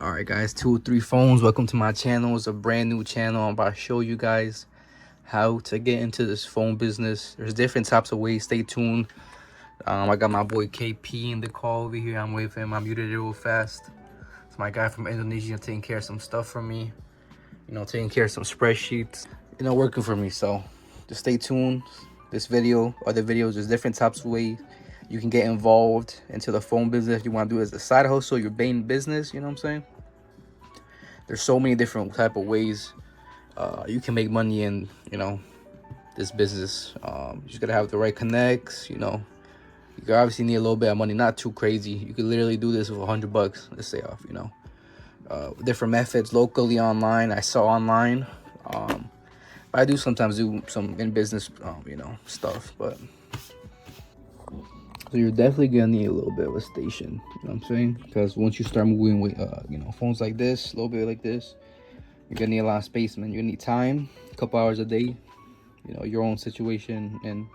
All right, guys, 2 or 3 phones. Welcome to my channel. It's a brand new channel. I'm about to show you guys how to get into this phone business. There's different types of ways. Stay tuned. I got my boy KP in the call over here. I'm with him. I muted it real fast. It's my guy from Indonesia taking care of some stuff for me. Taking care of some spreadsheets. Working for me. So just stay tuned. This video, other videos, there's different types of ways you can get involved into the phone business. If you want to do it as a side hustle, your main business, you know what I'm saying? There's so many different type of ways you can make money in, this business. You just gotta have the right connects, You obviously need a little bit of money, not too crazy. You could literally do this with $100, let's say off, different methods locally, online. I saw online. But I do sometimes do some in business, stuff, but so you're definitely gonna need a little bit of a station, you know what I'm saying? Because once you start moving with, phones like this, a little bit like this, you're gonna need a lot of space, man. You're gonna need time, a couple hours a day, your own situation and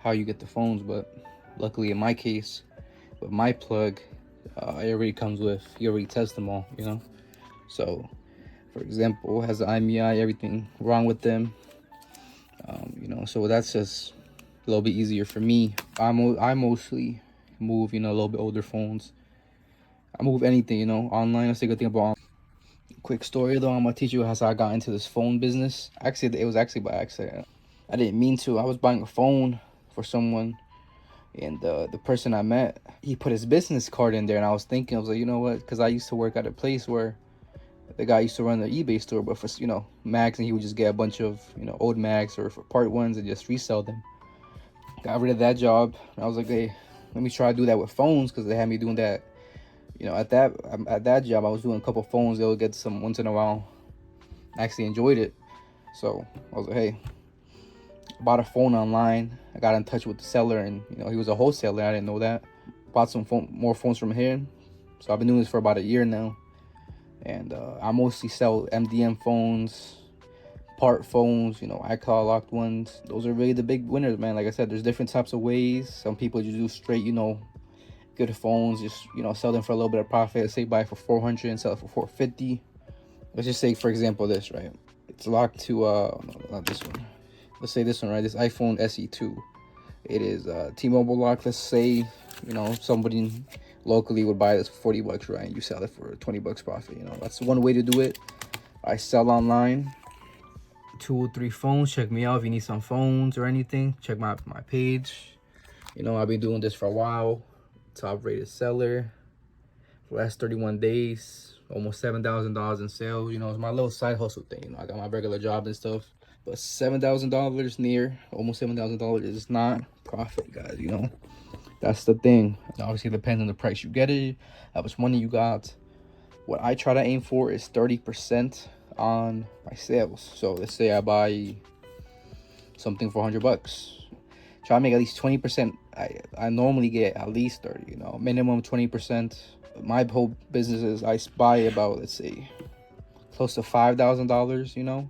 how you get the phones. But luckily, in my case, with my plug, it already comes with, you already test them all, So, for example, it has the IMEI, everything wrong with them, so that's just a little bit easier for me. I mostly move, a little bit older phones. I move anything, online. That's a good thing about. Quick story though, I'm gonna teach you how I got into this phone business. Actually, it was actually by accident. I didn't mean to. I was buying a phone for someone, and the person I met, he put his business card in there, and I was like, you know what? Because I used to work at a place where the guy used to run the eBay store, but for mags, and he would just get a bunch of old mags or for part ones and just resell them. Got rid of that job. I was like, hey, let me try to do that with phones, because they had me doing that. At that job, I was doing a couple phones. They would get some once in a while. I actually enjoyed it. So I was like, hey, I bought a phone online. I got in touch with the seller, and he was a wholesaler. I didn't know that. Bought some more phones from here. So I've been doing this for about a year now. And I mostly sell MDM phones, part phones, iCloud locked ones. Those are really the big winners, man. Like I said, there's different types of ways. Some people just do straight, good phones, just sell them for a little bit of profit. Say buy for 400 and sell it for 450. Let's just say, for example, this, right? It's locked to no, not this one. Let's say this one, right? This iPhone SE2. It is T-Mobile locked. Let's say somebody locally would buy this for $40, right? And you sell it for $20 profit. That's one way to do it. I sell online. 2 or 3 phones. Check me out if you need some phones or anything. Check my page. I've been doing this for a while. Top rated seller for the last 31 days, almost $7,000 in sales. It's my little side hustle thing. I got my regular job and stuff, but $7,000 near almost $7,000 is not profit, guys. That's the thing. Obviously, it depends on the price you get it, how much money you got. What I try to aim for is 30% on my sales. So let's say I buy something for $100. Try to make at least 20%. I normally get at least 30, minimum 20%. My whole business is I buy about, let's say, close to $5,000,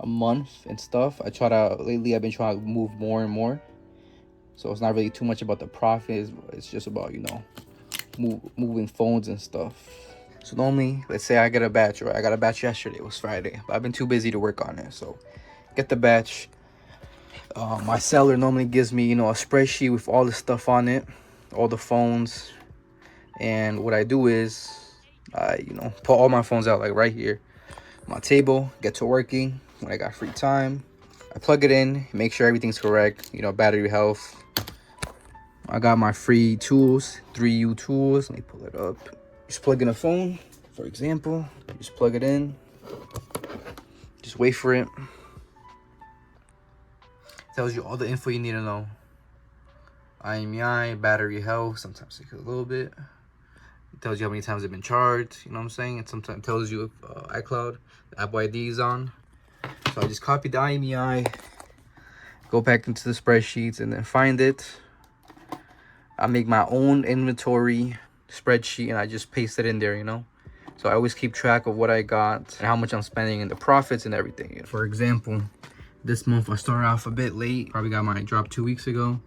a month and stuff. Lately I've been trying to move more and more. So it's not really too much about the profit. It's just about, moving phones and stuff. So normally, let's say I get a batch, right? I got a batch yesterday. It was Friday, but I've been too busy to work on it. So get the batch. My seller normally gives me, a spreadsheet with all the stuff on it, all the phones. And what I do is I, put all my phones out, like right here, my table, get to working. When I got free time, I plug it in, make sure everything's correct, battery health. I got my free tools, 3U tools. Let me pull it up. Just plug in a phone, for example. Just plug it in. Just wait for it. Tells you all the info you need to know. IMEI, battery health, sometimes take a little bit. It tells you how many times it's been charged, you know what I'm saying? And sometimes it tells you if iCloud, the Apple ID is on. So I just copy the IMEI, go back into the spreadsheets, and then find it. I make my own inventory spreadsheet, and I just paste it in there, So I always keep track of what I got and how much I'm spending and the profits and everything. For example, this month I started off a bit late. Probably got my drop 2 weeks ago.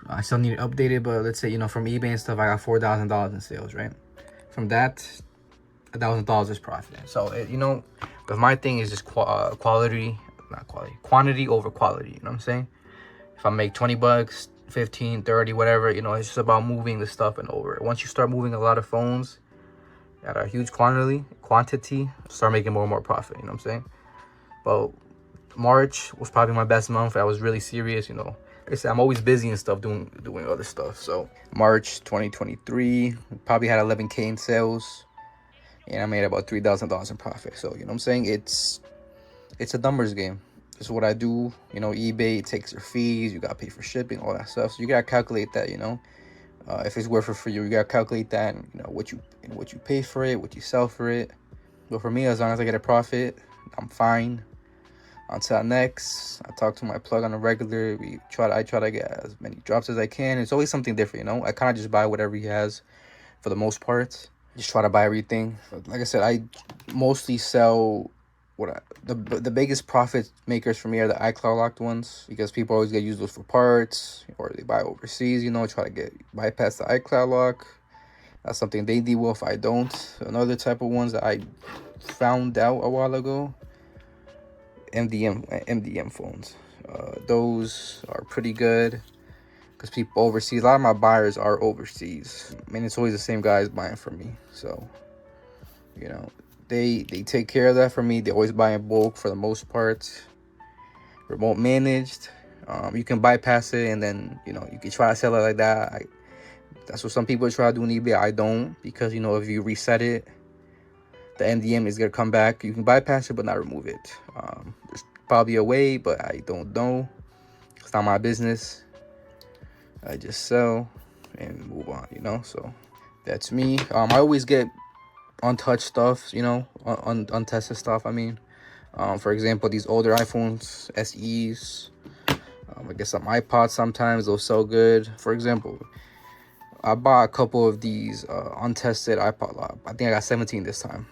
I still need to update it, but let's say, from eBay and stuff, I got $4,000 in sales, right? From that, $1,000 is profit. So you know, but my thing is just quality, not quality, quantity over quality. You know what I'm saying? If I make 20 bucks, 15, 30, whatever, you know, it's just about moving the stuff and over. Once you start moving a lot of phones at a huge quantity, start making more and more profit. You know what I'm saying? But March was probably my best month. I was really serious, you know. Like I said, I'm always busy and stuff doing other stuff. So March 2023, probably had 11K in sales, and I made about $3,000 in profit. So you know what I'm saying? It's a numbers game. This is what I do. You know, eBay takes their fees. You gotta pay for shipping, all that stuff. So you gotta calculate that. You know, if it's worth it for you, you gotta calculate that. And, you know, what you pay for it, what you sell for it. But for me, as long as I get a profit, I'm fine. Until next, I talk to my plug on a regular. I try to get as many drops as I can. It's always something different, you know. I kind of just buy whatever he has, for the most part. Just try to buy everything. But like I said, I mostly sell the biggest profit makers for me are the iCloud locked ones, because people always get used those for parts, or they buy overseas, you know, try to bypass the iCloud lock. That's something they deal with. I don't. Another type of ones that I found out a while ago, MDM phones. Those are pretty good, because people overseas, a lot of my buyers are overseas. I mean, it's always the same guys buying from me, so you know, they take care of that for me. They always buy in bulk for the most part. Remote managed. You can bypass it, and then, you know, you can try to sell it like that. That's what some people try to do on eBay. I don't, because, you know, if you reset it, the MDM is gonna come back. You can bypass it but not remove it. There's probably a way, but I don't know. It's not my business. I just sell and move on, you know. So that's me. I always get untouched stuff, you know, untested stuff. I mean, for example, these older iPhones SEs, I guess some iPods sometimes, they'll sell good. For example, I bought a couple of these untested iPod lot. I think I got 17 this time.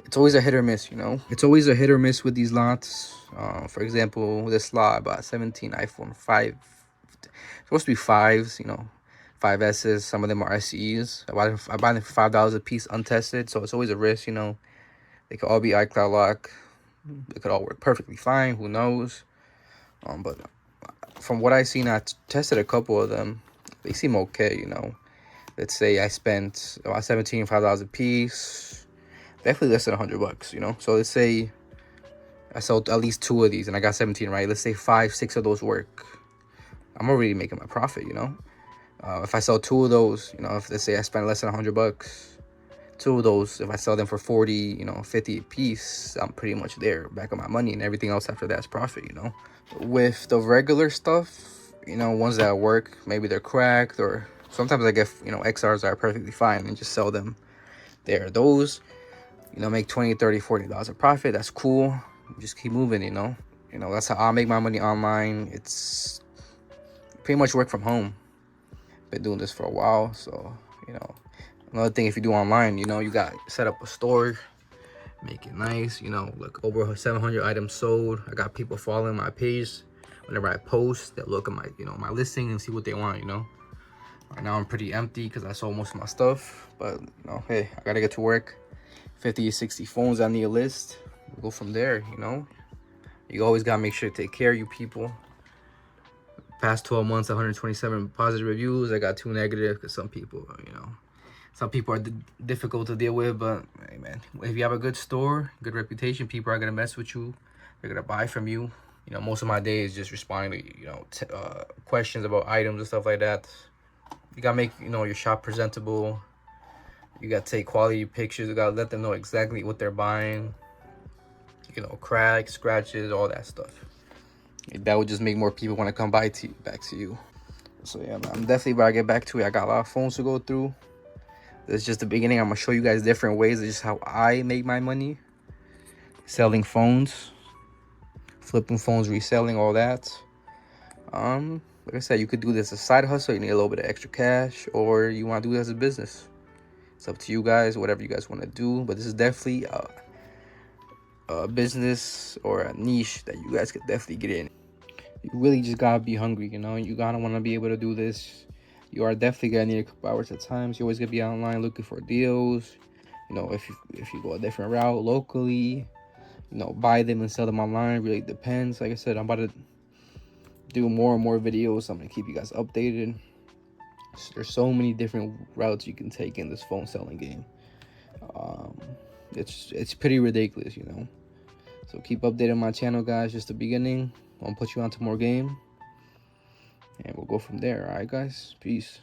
It's always a hit or miss, you know. It's always a hit or miss with these lots. For example, this lot, I bought 17 iPhone 5. It's supposed to be 5s, you know, 5Ss. Some of them are SEs. I buy them for $5 a piece untested, so it's always a risk, you know. They could all be iCloud lock. They could all work perfectly fine. Who knows? But from what I've seen, I tested a couple of them. They seem okay, you know. Let's say I spent about 17, $5 a piece. Definitely less than $100, you know. So let's say I sold at least 2 of these and I got 17, right? Let's say 5, 6 of those work. I'm already making my profit, you know. If I sell 2 of those, you know, if let's say I spend less than $100, 2 of those, if I sell them for 40, you know, 50 a piece, I'm pretty much there, back on my money, and everything else after that's profit, you know. With the regular stuff, you know, ones that work, maybe they're cracked, or sometimes I get, you know, XRs that are perfectly fine and just sell them there. Those, you know, make 20, 30, $40 a profit. That's cool. Just keep moving, you know. You know, that's how I make my money online. It's pretty much work from home. Been doing this for a while, so, you know. Another thing, if you do online, you know, you got set up a store, make it nice, you know, look, over 700 items sold. I got people following my page. Whenever I post, they'll look at my, you know, my listing and see what they want, you know. Right now I'm pretty empty because I sold most of my stuff, but, you know, hey, I gotta get to work. 50 to 60 phones on the list. We'll go from there, you know. You always gotta make sure to take care of you people. Past 12 months, 127 positive reviews. I got 2 negative because some people, you know, some people are difficult to deal with. But hey, man, if you have a good store, good reputation, people are gonna mess with you. They're gonna buy from you. You know, most of my day is just responding to, you know, questions about items and stuff like that. You gotta make, you know, your shop presentable. You gotta take quality pictures. You gotta let them know exactly what they're buying. You know, cracks, scratches, all that stuff. That would just make more people want to come back to you. So yeah, man, I'm definitely about to get back to it. I got a lot of phones to go through. This is just the beginning. I'm gonna show you guys different ways of just how I make my money. Selling phones, flipping phones, reselling, all that. Like I said, you could do this as a side hustle. You need a little bit of extra cash, or you want to do this as a business. It's up to you guys, whatever you guys want to do. But this is definitely a business or a niche that you guys could definitely get in. You really just gotta be hungry, you know. You gotta want to be able to do this. you are definitely gonna need a couple hours at times. You're always gonna be online looking for deals. You know, if you go a different route locally, you know, buy them and sell them online. Really depends. Like I said, I'm about to do more and more videos. I'm gonna keep you guys updated. There's so many different routes you can take in this phone selling game. It's pretty ridiculous, you know. So keep updating my channel, guys. Just the beginning. I'll put you onto more game, and we'll go from there. All right, guys. Peace.